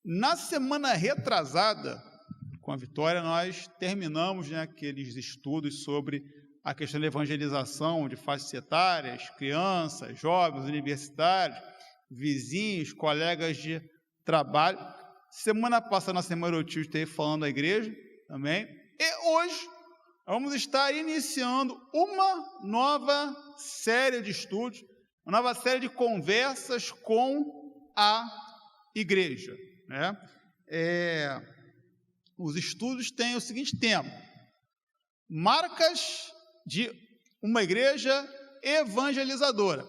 Na semana retrasada, com a Vitória, nós terminamos, aqueles estudos sobre a questão da evangelização de faixas etárias, crianças, jovens, universitários, vizinhos, colegas de trabalho. Semana passada, na semana eu esteve falando da igreja também. E hoje, vamos estar iniciando uma nova série de estudos, uma nova série de conversas com a igreja. Os estudos têm o seguinte tema: marcas de uma igreja evangelizadora.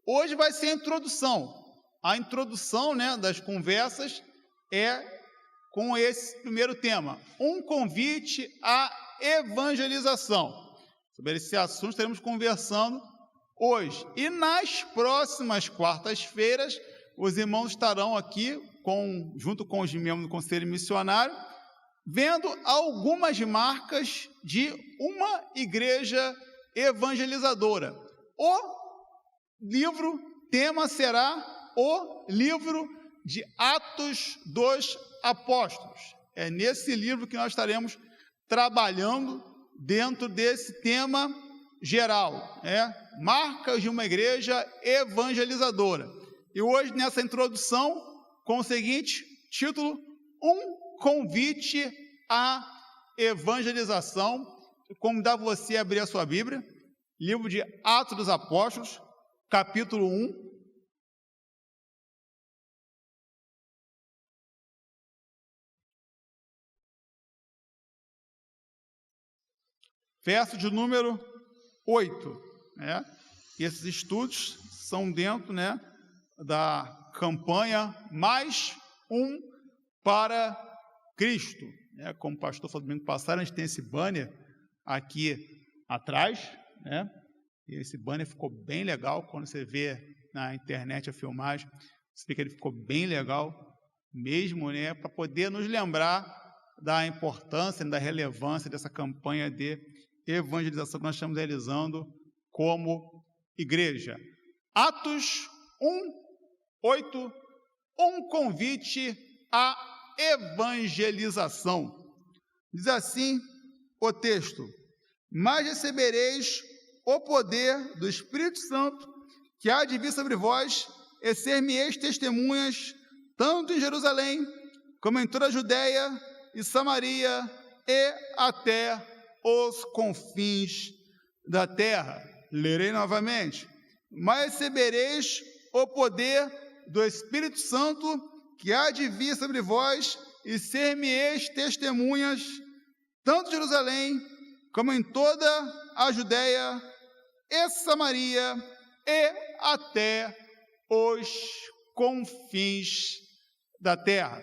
Hoje vai ser a introdução. A introdução das conversas é com esse primeiro tema, um convite à evangelização. Sobre esse assunto estaremos conversando hoje. E nas próximas quartas-feiras, os irmãos estarão aqui, junto com os membros do Conselho Missionário, vendo algumas marcas de uma igreja evangelizadora. O tema será o livro de Atos dos Apóstolos. É nesse livro que nós estaremos trabalhando dentro desse tema geral, marcas de uma igreja evangelizadora. E hoje, nessa introdução, com o seguinte título: um convite à evangelização. Eu convidar você a abrir a sua Bíblia, livro de Atos dos Apóstolos, capítulo 1. Verso de número 8. Esses estudos são dentro da campanha Mais Um para Cristo. Como o pastor falou domingo passado, a gente tem esse banner aqui atrás. E esse banner ficou bem legal. Quando você vê na internet a filmagem, você vê que ele ficou bem legal mesmo, para poder nos lembrar da importância, da relevância dessa campanha de evangelização que nós estamos realizando como igreja. Atos 1:8, um convite à evangelização. Diz assim o texto: mas recebereis o poder do Espírito Santo, que há de vir sobre vós, e ser-me-eis testemunhas, tanto em Jerusalém, como em toda a Judeia e Samaria, e até os confins da terra. Lerei novamente: mas recebereis o poder do Espírito Santo, que há de vir sobre vós, e ser-me-eis testemunhas, tanto em Jerusalém, como em toda a Judeia e Samaria, e até os confins da terra.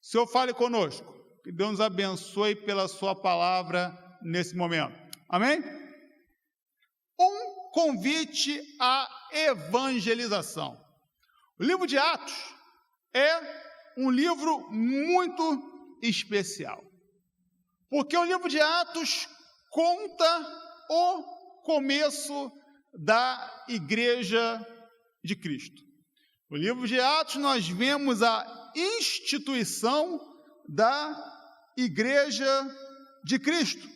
Senhor, fale conosco. Que Deus nos abençoe pela sua palavra nesse momento. Amém? Um convite à evangelização. O livro de Atos é um livro muito especial, porque o livro de Atos conta o começo da Igreja de Cristo. No livro de Atos nós vemos a instituição da Igreja de Cristo.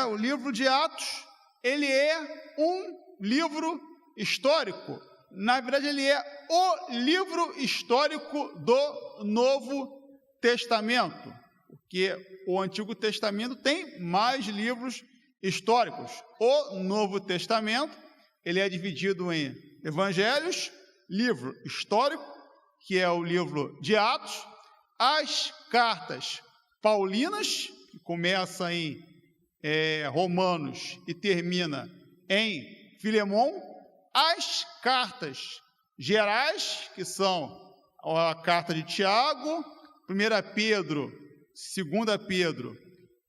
O livro de Atos, ele é um livro histórico. Na verdade, ele é o livro histórico do Novo Testamento, porque o Antigo Testamento tem mais livros históricos. O Novo Testamento, ele é dividido em evangelhos, livro histórico, que é o livro de Atos, as cartas paulinas, que começa em Romanos e termina em Filemão, as cartas gerais, que são a carta de Tiago, 1 Pedro, 2 Pedro,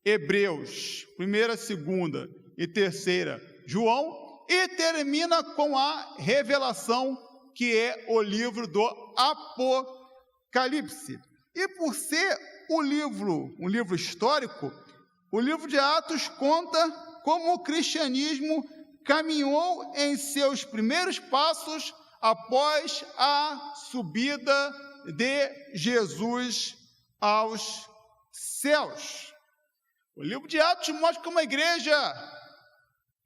Hebreus, 1ª, 2ª e 3ª João, e termina com a Revelação, que é o livro do Apocalipse. E por ser um livro histórico, o livro de Atos conta como o cristianismo caminhou em seus primeiros passos após a subida de Jesus aos céus. O livro de Atos mostra como a igreja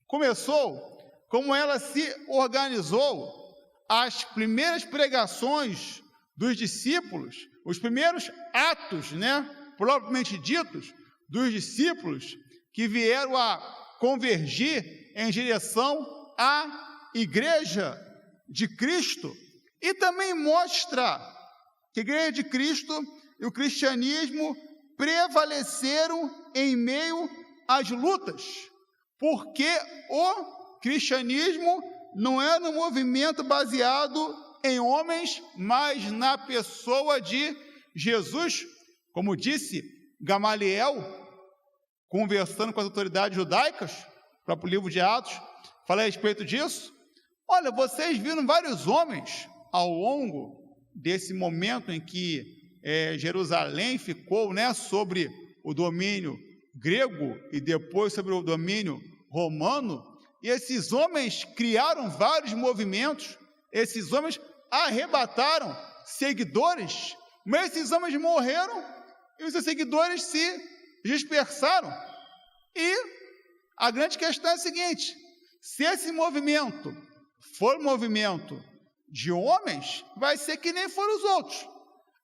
começou, como ela se organizou, as primeiras pregações dos discípulos, os primeiros atos, propriamente ditos, dos discípulos que vieram a convergir em direção à igreja de Cristo. E também mostra que a igreja de Cristo e o cristianismo prevaleceram em meio às lutas, porque o cristianismo não era um movimento baseado em homens, mas na pessoa de Jesus. Como disse Gamaliel, conversando com as autoridades judaicas, o próprio livro de Atos fala a respeito disso. Olha, vocês viram vários homens ao longo desse momento em que Jerusalém ficou sobre o domínio grego e depois sobre o domínio romano, e esses homens criaram vários movimentos, esses homens arrebataram seguidores, mas esses homens morreram e os seus seguidores se dispersaram. E a grande questão é a seguinte: se esse movimento for um movimento de homens, vai ser que nem foram os outros.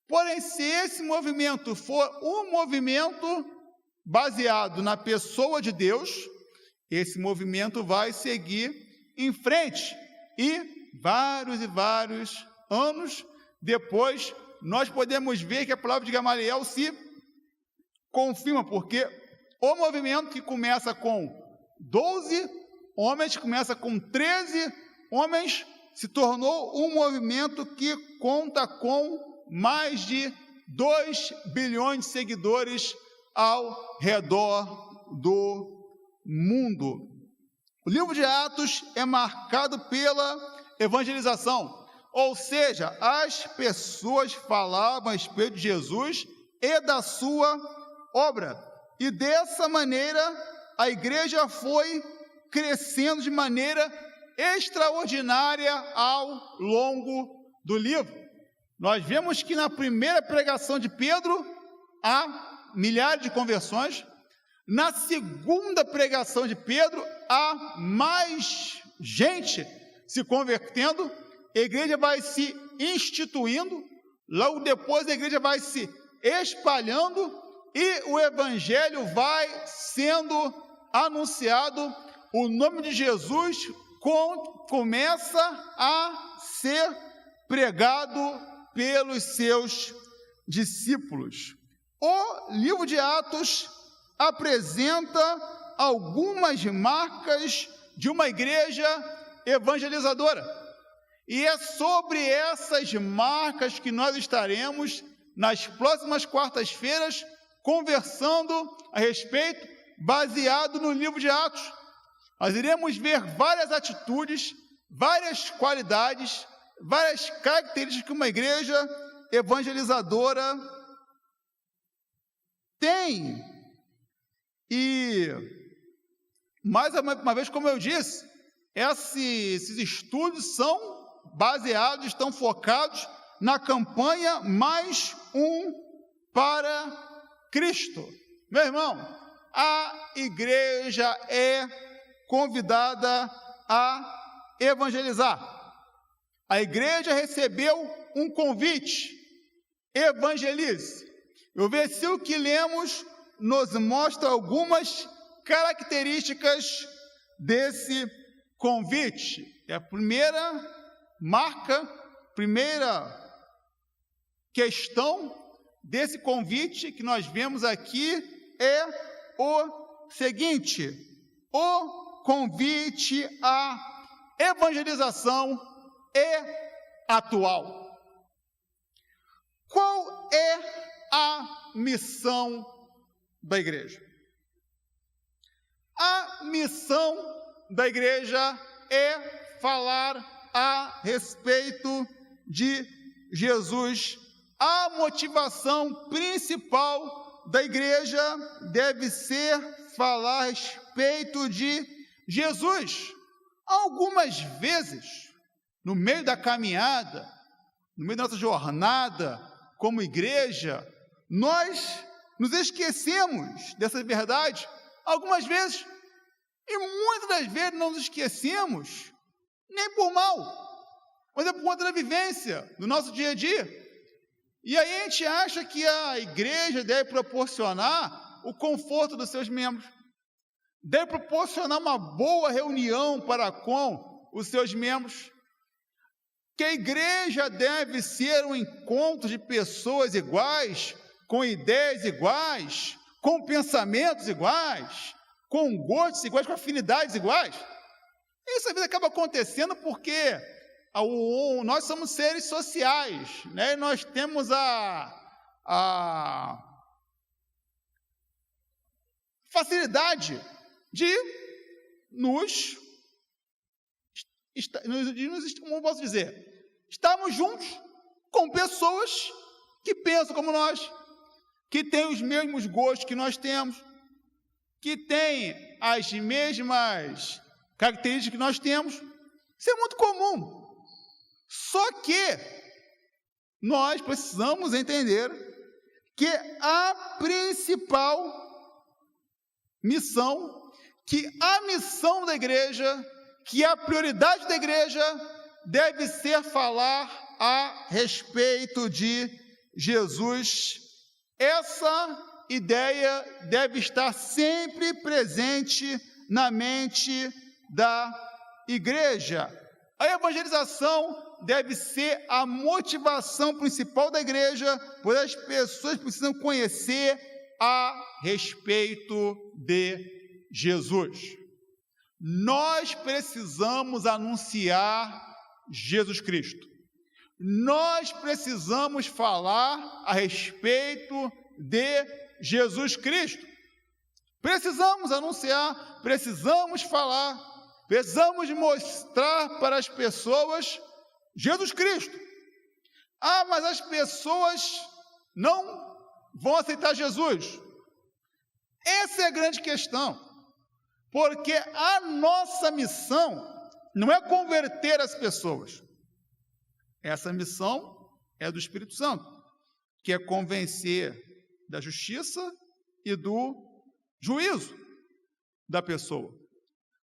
Porém, se esse movimento for um movimento baseado na pessoa de Deus, esse movimento vai seguir em frente. E vários anos depois, nós podemos ver que a palavra de Gamaliel se confirma, porque o movimento que começa com 12 homens, começa com 13 homens, se tornou um movimento que conta com mais de 2 bilhões de seguidores ao redor do mundo. O livro de Atos é marcado pela evangelização, ou seja, as pessoas falavam a respeito de Jesus e da sua obra, e dessa maneira a igreja foi crescendo de maneira extraordinária ao longo do livro. Nós vemos que na primeira pregação de Pedro há milhares de conversões, na segunda pregação de Pedro há mais gente se convertendo, a igreja vai se instituindo, logo depois a igreja vai se espalhando e o evangelho vai sendo anunciado, o nome de Jesus começa a ser pregado pelos seus discípulos. O livro de Atos apresenta algumas marcas de uma igreja evangelizadora. E é sobre essas marcas que nós estaremos nas próximas quartas-feiras conversando a respeito, baseado no livro de Atos. Nós iremos ver várias atitudes, várias qualidades, várias características que uma igreja evangelizadora tem. E, mais uma vez, como eu disse, esses estudos são baseados, estão focados na campanha Mais Um para Cristo. Meu irmão, a igreja é convidada a evangelizar. A igreja recebeu um convite: evangelize. O versículo que lemos nos mostra algumas características desse convite. E a primeira marca, primeira questão desse convite que nós vemos aqui é o seguinte: o convite à evangelização é atual. Qual é a missão da igreja? A missão da igreja é falar a respeito de Jesus. A motivação principal da igreja deve ser falar a respeito de Jesus. Algumas vezes no meio da caminhada, no meio da nossa jornada como igreja, nós nos esquecemos dessa verdade algumas vezes, e muitas das vezes não nos esquecemos nem por mal, mas é por conta da vivência do nosso dia a dia. E aí a gente acha que a igreja deve proporcionar o conforto dos seus membros, deve proporcionar uma boa reunião para com os seus membros, que a igreja deve ser um encontro de pessoas iguais, com ideias iguais, com pensamentos iguais, com gostos iguais, com afinidades iguais. Isso às vezes acaba acontecendo porque nós somos seres sociais, né? E nós temos a facilidade de como posso dizer, estarmos juntos com pessoas que pensam como nós, que têm os mesmos gostos que nós temos, que têm as mesmas características que nós temos. Isso é muito comum. Só que nós precisamos entender que a principal missão, que a missão da igreja, que a prioridade da igreja deve ser falar a respeito de Jesus. Essa ideia deve estar sempre presente na mente da igreja. A evangelização deve ser a motivação principal da igreja, pois as pessoas precisam conhecer a respeito de Jesus. Nós precisamos anunciar Jesus Cristo. Nós precisamos falar a respeito de Jesus Cristo. Precisamos anunciar, precisamos falar, precisamos mostrar para as pessoas Jesus Cristo. Ah, mas as pessoas não vão aceitar Jesus. Essa é a grande questão. Porque a nossa missão não é converter as pessoas. Essa missão é do Espírito Santo, que é convencer da justiça e do juízo da pessoa.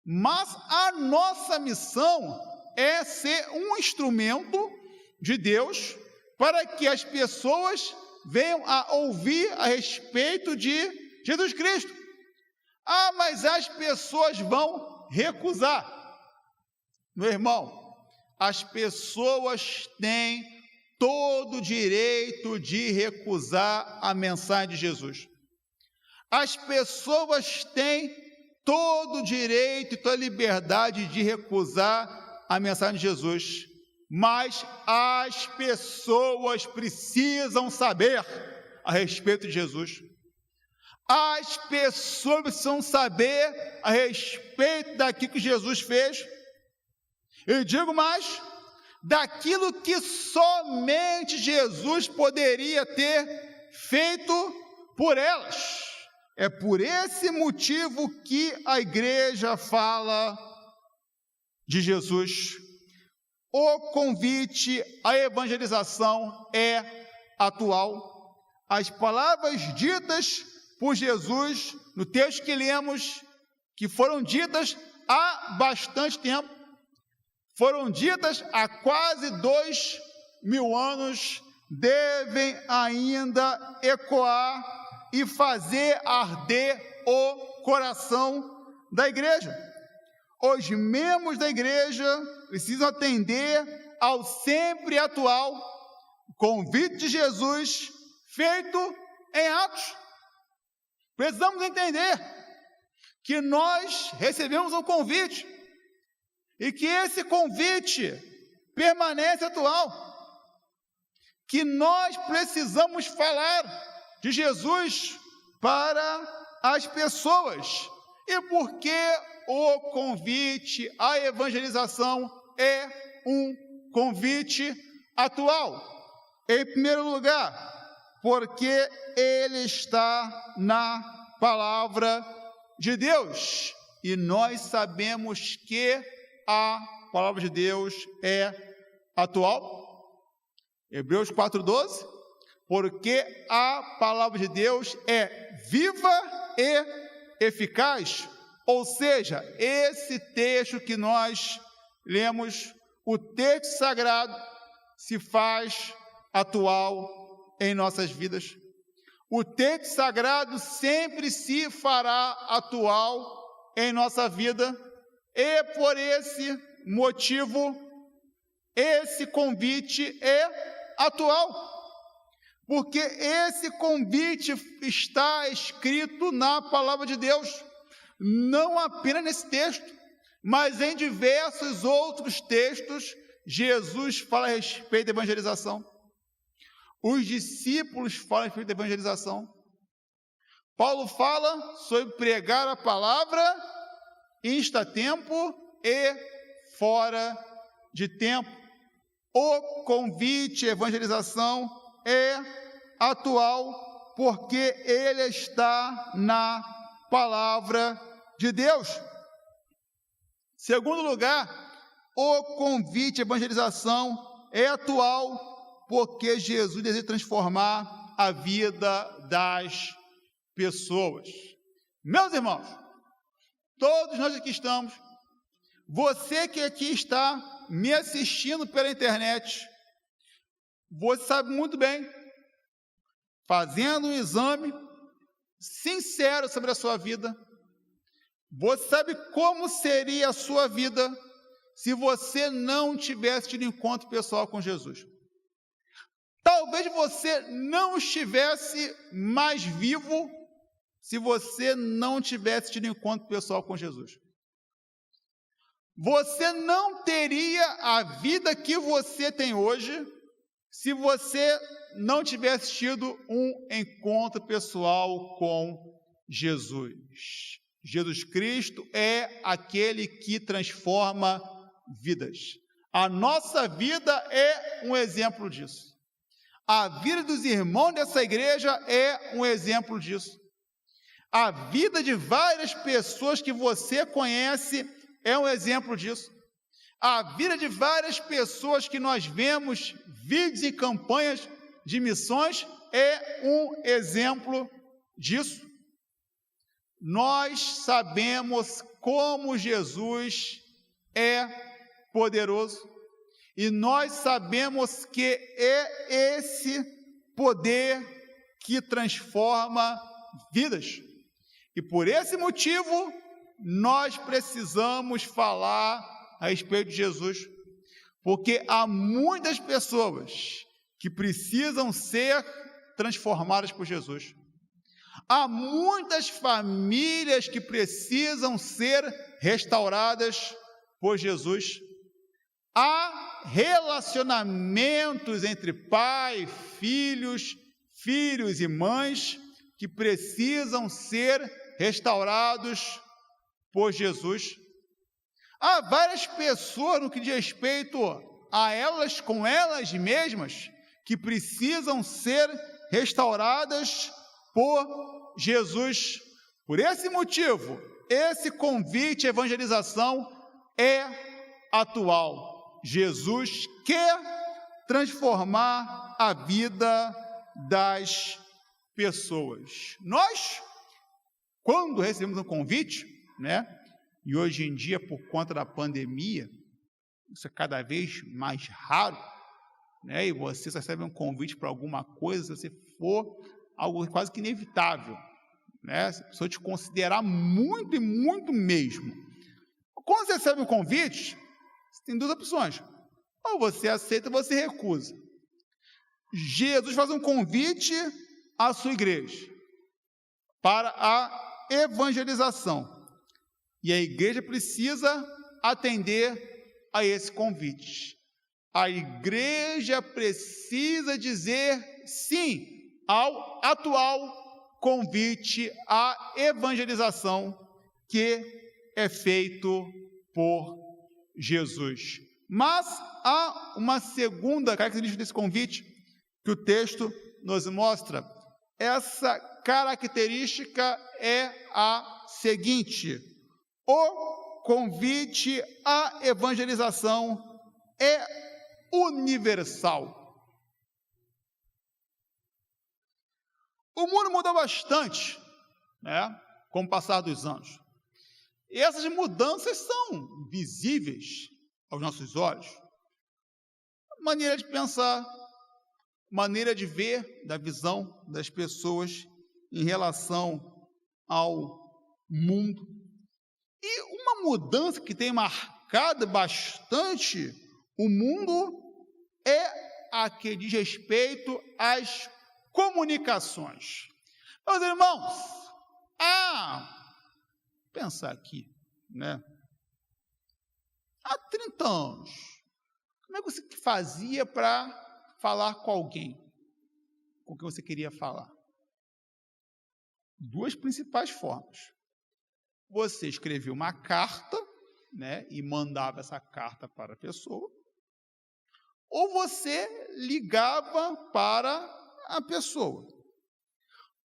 Mas a nossa missão é ser um instrumento de Deus para que as pessoas venham a ouvir a respeito de Jesus Cristo. Ah, mas as pessoas vão recusar. Meu irmão, as pessoas têm todo o direito de recusar a mensagem de Jesus. As pessoas têm todo o direito e toda a liberdade de recusar a mensagem de Jesus. Mas as pessoas precisam saber a respeito de Jesus. As pessoas precisam saber a respeito daquilo que Jesus fez. Eu digo mais, daquilo que somente Jesus poderia ter feito por elas. É por esse motivo que a igreja fala de Jesus. O convite à evangelização é atual. As palavras ditas por Jesus no texto que lemos, que foram ditas há bastante tempo, foram ditas há quase 2000 anos, devem ainda ecoar e fazer arder o coração da igreja. Os membros da igreja precisam atender ao sempre atual convite de Jesus feito em Atos. Precisamos entender que nós recebemos um convite e que esse convite permanece atual, que nós precisamos falar de Jesus para as pessoas. E porque o convite à evangelização é um convite atual? Em primeiro lugar, porque ele está na palavra de Deus. E nós sabemos que a palavra de Deus é atual? Hebreus 4:12, porque a palavra de Deus é viva e eficaz. Ou seja, esse texto que nós lemos, o texto sagrado, se faz atual em nossas vidas. O texto sagrado sempre se fará atual em nossa vida, e por esse motivo, esse convite é atual, porque esse convite está escrito na palavra de Deus, não apenas nesse texto, mas em diversos outros textos. Jesus fala a respeito da evangelização, os discípulos falam a respeito da evangelização, Paulo fala sobre pregar a palavra insta-tempo e fora de tempo. O convite à evangelização é atual, porque ele está na palavra de Deus. Segundo lugar, o convite à evangelização é atual, porque Jesus deseja transformar a vida das pessoas. Meus irmãos, todos nós aqui estamos, você que aqui está me assistindo pela internet, você sabe muito bem, fazendo um exame sincero sobre a sua vida, você sabe como seria a sua vida se você não tivesse tido encontro pessoal com Jesus. Talvez você não estivesse mais vivo se você não tivesse tido encontro pessoal com Jesus. Você não teria a vida que você tem hoje se você não tivesse tido um encontro pessoal com Jesus. Jesus Cristo é aquele que transforma vidas. A nossa vida é um exemplo disso. A vida dos irmãos dessa igreja é um exemplo disso. A vida de várias pessoas que você conhece é um exemplo disso. A vida de várias pessoas que nós vemos, vídeos e campanhas de missões, é um exemplo disso. Nós sabemos como Jesus é poderoso, e nós sabemos que é esse poder que transforma vidas. E por esse motivo, nós precisamos falar a respeito de Jesus, porque há muitas pessoas que precisam ser transformadas por Jesus. Há muitas famílias que precisam ser restauradas por Jesus. Há relacionamentos entre pai, filhos e mães que precisam ser restaurados por Jesus. Há várias pessoas no que diz respeito a elas, com elas mesmas, que precisam ser restauradas por Jesus. Por esse motivo, esse convite à evangelização é atual. Jesus quer transformar a vida das pessoas. Nós, quando recebemos um convite, e hoje em dia, por conta da pandemia, isso é cada vez mais raro, e você recebe um convite para alguma coisa, se for algo quase que inevitável, se a pessoa te considerar muito e muito mesmo. Quando você recebe um convite, você tem duas opções: ou você aceita ou você recusa. Jesus faz um convite à sua igreja para a evangelização, e a igreja precisa atender a esse convite. A igreja precisa dizer sim ao atual convite à evangelização que é feito por Jesus. Mas há uma segunda característica desse convite que o texto nos mostra. Essa característica é a seguinte: o convite à evangelização é universal. O mundo mudou bastante, né, com o passar dos anos. E essas mudanças são visíveis aos nossos olhos. Maneira de pensar, maneira de ver, da visão das pessoas em relação ao mundo. E uma mudança que tem marcado bastante o mundo é a que diz respeito às comunicações. Meus irmãos, pensar aqui, né? Há 30 anos, como é que você fazia para falar com alguém com quem você queria falar? Duas principais formas. Você escrevia uma carta, né, e mandava essa carta para a pessoa, ou você ligava para a pessoa.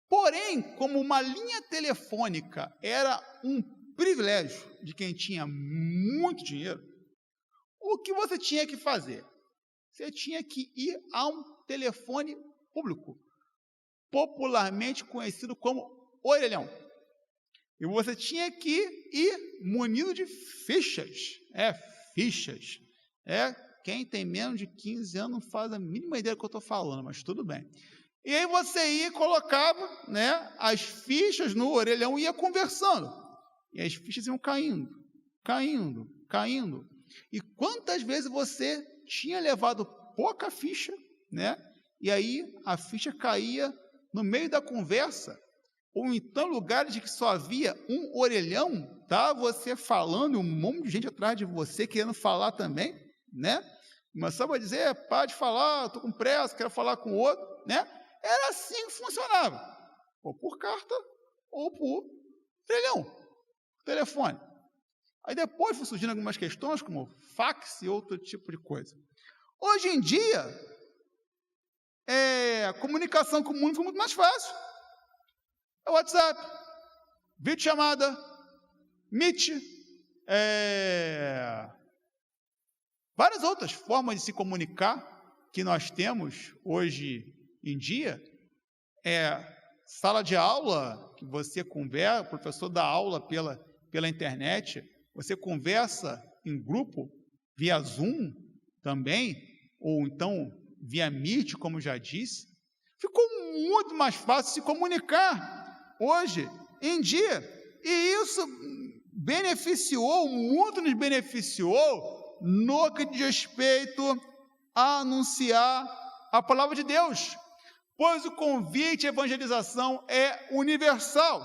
Porém, como uma linha telefônica era um privilégio de quem tinha muito dinheiro, o que você tinha que fazer? Você tinha que ir a um telefone público, popularmente conhecido como orelhão. E você tinha que ir munido de fichas. Fichas. Quem tem menos de 15 anos não faz a mínima ideia do que eu estou falando, mas tudo bem. E aí você ia e colocava, né, as fichas no orelhão e ia conversando. E as fichas iam caindo, caindo, caindo. E quantas vezes você tinha levado pouca ficha, né? E aí a ficha caía no meio da conversa, ou então lugares de que só havia um orelhão, tá? Você falando e um monte de gente atrás de você querendo falar também, né? Mas só para dizer, para de falar, estou com pressa, quero falar com o outro, né? Era assim que funcionava, ou por carta, ou por orelhão, telefone. Aí depois foram surgindo algumas questões, como fax e outro tipo de coisa. Hoje em dia, a comunicação com o mundo foi muito mais fácil. É o WhatsApp, videochamada, Meet, várias outras formas de se comunicar que nós temos hoje em dia. Sala de aula, que você conversa, o professor dá aula pela internet, você conversa em grupo, via Zoom também, ou então via Meet, como já disse. Ficou muito mais fácil se comunicar hoje em dia. E isso muito nos beneficiou no que diz respeito a anunciar a palavra de Deus, pois o convite à evangelização é universal.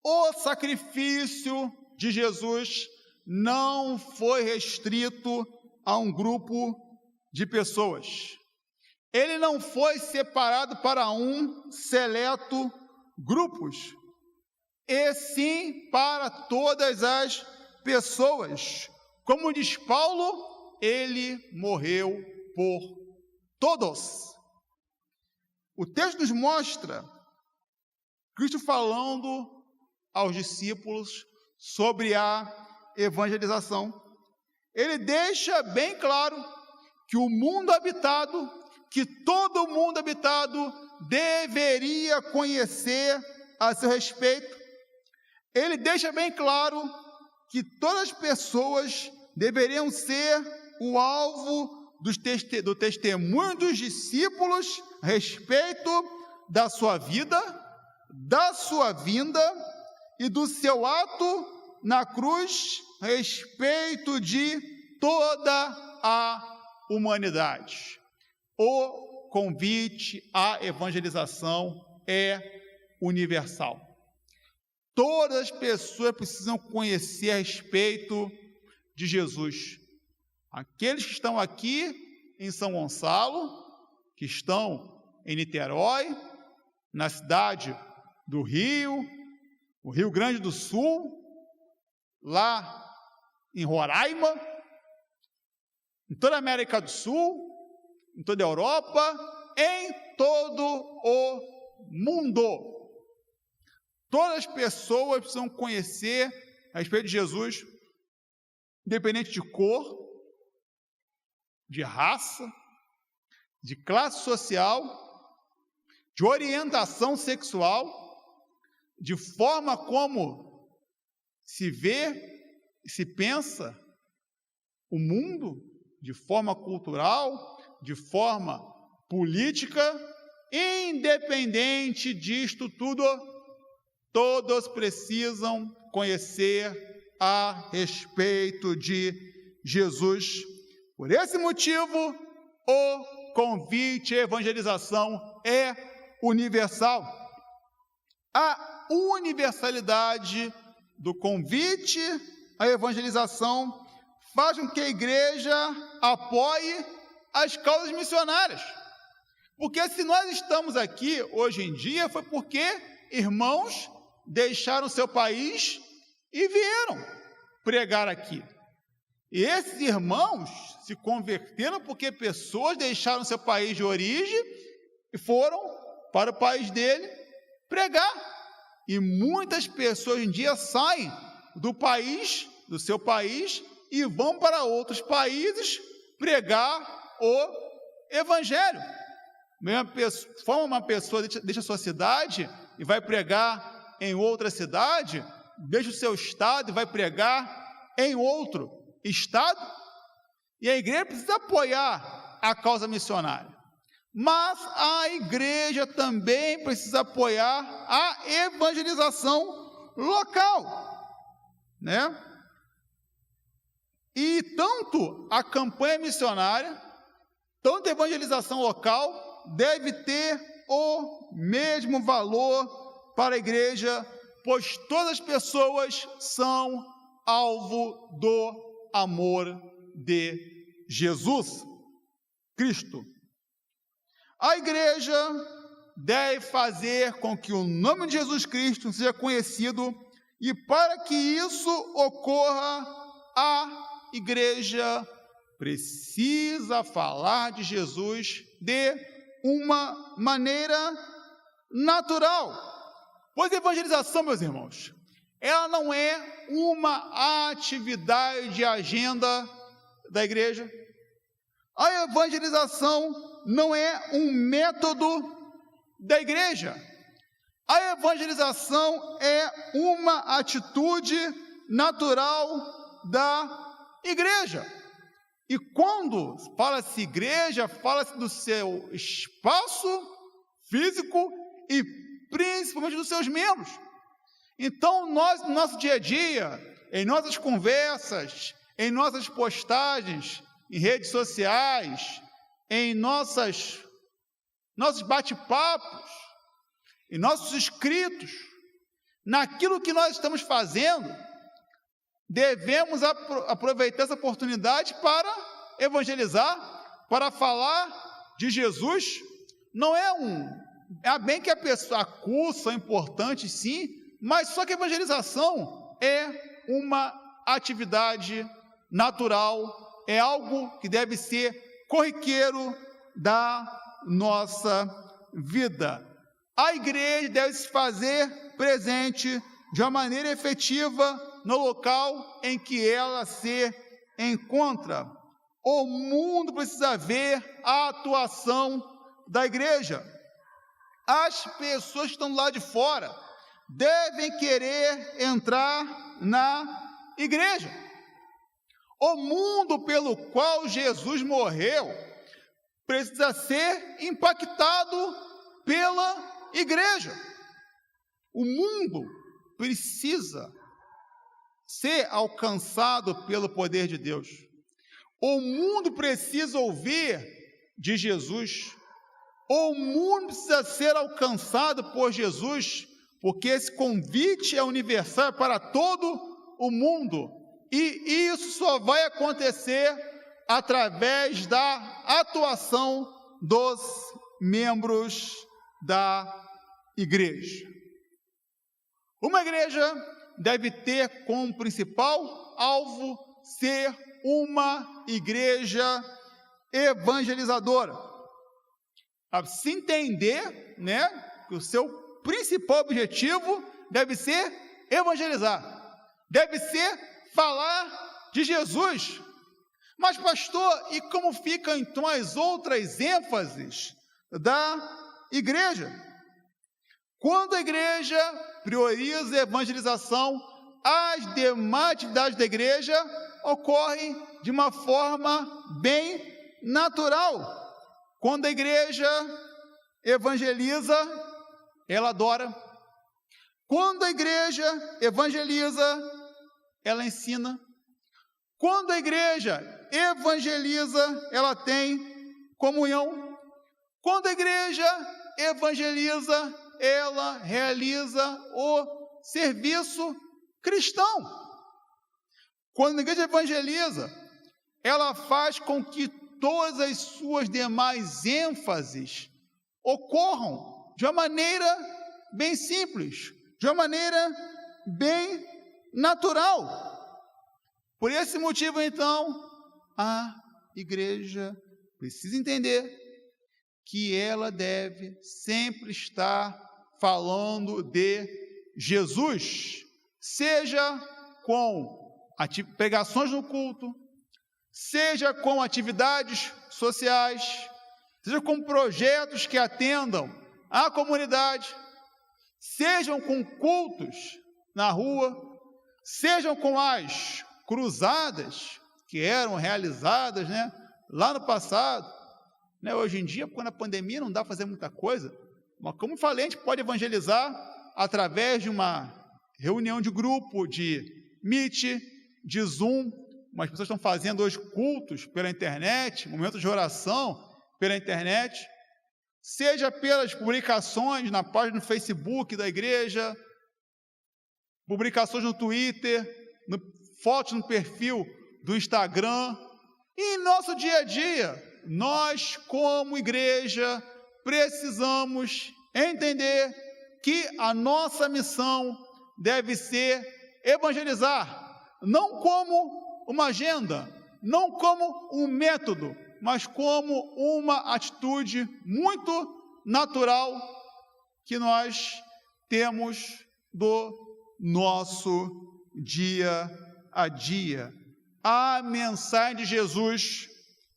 O sacrifício de Jesus não foi restrito a um grupo de pessoas. Ele não foi separado para um seleto grupos, e sim para todas as pessoas. Como diz Paulo, ele morreu por todos. O texto nos mostra Cristo falando aos discípulos sobre a evangelização. Ele deixa bem claro que o mundo habitado, que todo mundo habitado deveria conhecer a seu respeito. Ele deixa bem claro que todas as pessoas deveriam ser o alvo do testemunho dos discípulos a respeito da sua vida, da sua vinda e do seu ato na cruz a respeito de toda a humanidade. O convite à evangelização é universal. Todas as pessoas precisam conhecer a respeito de Jesus. Aqueles que estão aqui em São Gonçalo, que estão em Niterói, na cidade do Rio, o Rio Grande do Sul, lá em Roraima, em toda a América do Sul, em toda a Europa, em todo o mundo. Todas as pessoas precisam conhecer a respeito de Jesus, independente de cor, de raça, de classe social, de orientação sexual, de forma como se vê e se pensa o mundo, de forma cultural, de forma política, independente disto tudo, todos precisam conhecer a respeito de Jesus. Por esse motivo, o convite à evangelização é universal. A universalidade do convite à evangelização faz com que a igreja apoie as causas missionárias. Porque se nós estamos aqui hoje em dia, foi porque irmãos deixaram seu país e vieram pregar aqui. E esses irmãos se converteram porque pessoas deixaram seu país de origem e foram para o país dele pregar. E muitas pessoas hoje em dia saem do seu país, e vão para outros países pregar o evangelho. Uma pessoa deixa a sua cidade e vai pregar em outra cidade, deixa o seu estado e vai pregar em outro estado, e a igreja precisa apoiar a causa missionária. Mas a igreja também precisa apoiar a evangelização local, né? E tanto a campanha missionária, tanto a evangelização local, deve ter o mesmo valor para a igreja, pois todas as pessoas são alvo do amor de Jesus Cristo. A igreja deve fazer com que o nome de Jesus Cristo seja conhecido, e para que isso ocorra, a igreja precisa falar de Jesus de uma maneira natural. Pois a evangelização, meus irmãos, ela não é uma atividade de agenda da igreja. A evangelização não é um método da igreja. A evangelização é uma atitude natural da igreja. E quando fala-se igreja, fala-se do seu espaço físico e principalmente dos seus membros. Então, nós, no nosso dia a dia, em nossas conversas, em nossas postagens, em redes sociais, em nossos bate-papos, em nossos escritos, naquilo que nós estamos fazendo, devemos aproveitar essa oportunidade para evangelizar, para falar de Jesus. Não é bem que a curso é importante, sim, mas só que a evangelização é uma atividade natural, é algo que deve ser corriqueiro da nossa vida. A igreja deve se fazer presente de uma maneira efetiva no local em que ela se encontra. O mundo precisa ver a atuação da igreja. As pessoas que estão do lado de fora devem querer entrar na igreja. O mundo pelo qual Jesus morreu precisa ser impactado pela igreja. O mundo precisa ser alcançado pelo poder de Deus. O mundo precisa ouvir de Jesus. O mundo precisa ser alcançado por Jesus, porque esse convite é universal para todo o mundo. E isso só vai acontecer através da atuação dos membros da igreja. Uma igreja deve ter como principal alvo ser uma igreja evangelizadora. A se entender, que o seu principal objetivo deve ser evangelizar. deve ser falar de Jesus. Mas, pastor, e como ficam então as outras ênfases da igreja? Quando a igreja prioriza a evangelização, as demais atividades da igreja ocorrem de uma forma bem natural. Quando a igreja evangeliza, ela adora. Quando a igreja evangeliza, ela ensina. Quando a igreja evangeliza, ela tem comunhão. Quando a igreja evangeliza, ela realiza o serviço cristão. Quando a igreja evangeliza, ela faz com que todas as suas demais ênfases ocorram de uma maneira bem simples, de uma maneira bem natural. Por esse motivo, então, a igreja precisa entender que ela deve sempre estar falando de Jesus, seja com pregações no culto, seja com atividades sociais, seja com projetos que atendam à comunidade, sejam com cultos na rua, sejam com as cruzadas que eram realizadas, lá no passado. Hoje em dia, quando a pandemia não dá para fazer muita coisa, mas como falei, a gente pode evangelizar através de uma reunião de grupo, de Meet, de Zoom. As pessoas estão fazendo hoje cultos pela internet, momentos de oração pela internet, seja pelas publicações na página do Facebook da igreja, publicações no Twitter, fotos no perfil do Instagram. E em nosso dia a dia, nós, como igreja, precisamos entender que a nossa missão deve ser evangelizar, não como uma agenda, não como um método, mas como uma atitude muito natural que nós temos do nosso dia a dia. A mensagem de Jesus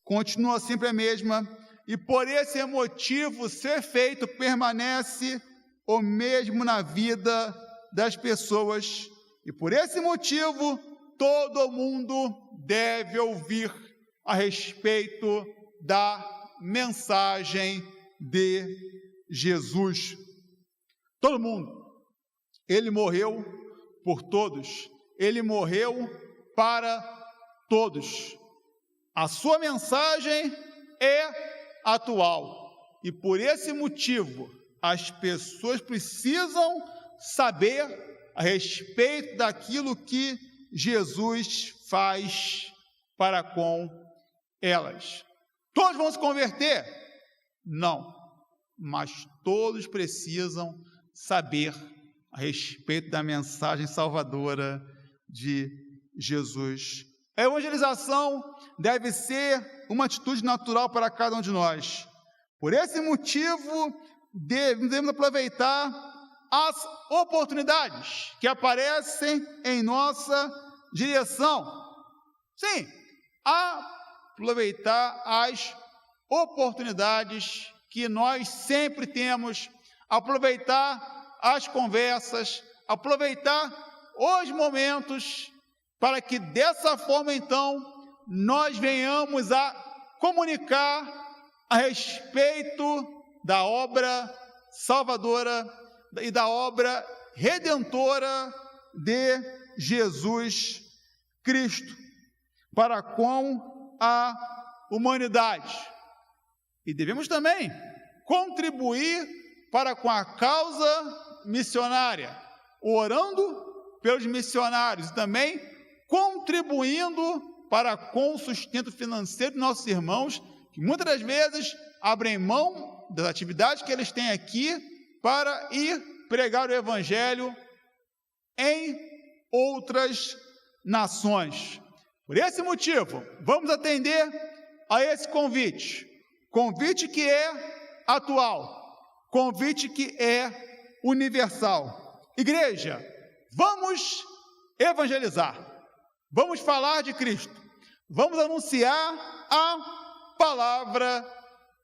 continua sempre a mesma, e por esse motivo ser feito permanece o mesmo na vida das pessoas, e por esse motivo todo mundo deve ouvir a respeito da mensagem de Jesus. Todo mundo. Ele morreu por todos. Ele morreu para todos. A sua mensagem é atual. E por esse motivo, as pessoas precisam saber a respeito daquilo que Jesus faz para com elas. Todos vão se converter? Não. Mas todos precisam saber a respeito da mensagem salvadora de Jesus. A evangelização deve ser uma atitude natural para cada um de nós. Por esse motivo, devemos aproveitar as oportunidades que aparecem em nossa direção. Sim, aproveitar as oportunidades que nós sempre temos, aproveitar as conversas, aproveitar os momentos, para que dessa forma, então, nós venhamos a comunicar a respeito da obra salvadora e da obra redentora de Jesus Cristo para com a humanidade. E devemos também contribuir para com a causa missionária, orando pelos missionários e também contribuindo para com o sustento financeiro de nossos irmãos, que muitas das vezes abrem mão das atividades que eles têm aqui para ir pregar o Evangelho em outras nações. Por esse motivo, vamos atender a esse convite. Convite que é atual, convite que é universal. Igreja, vamos evangelizar, vamos falar de Cristo, vamos anunciar a palavra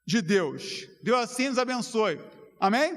de Deus. Deus assim nos abençoe. Amém?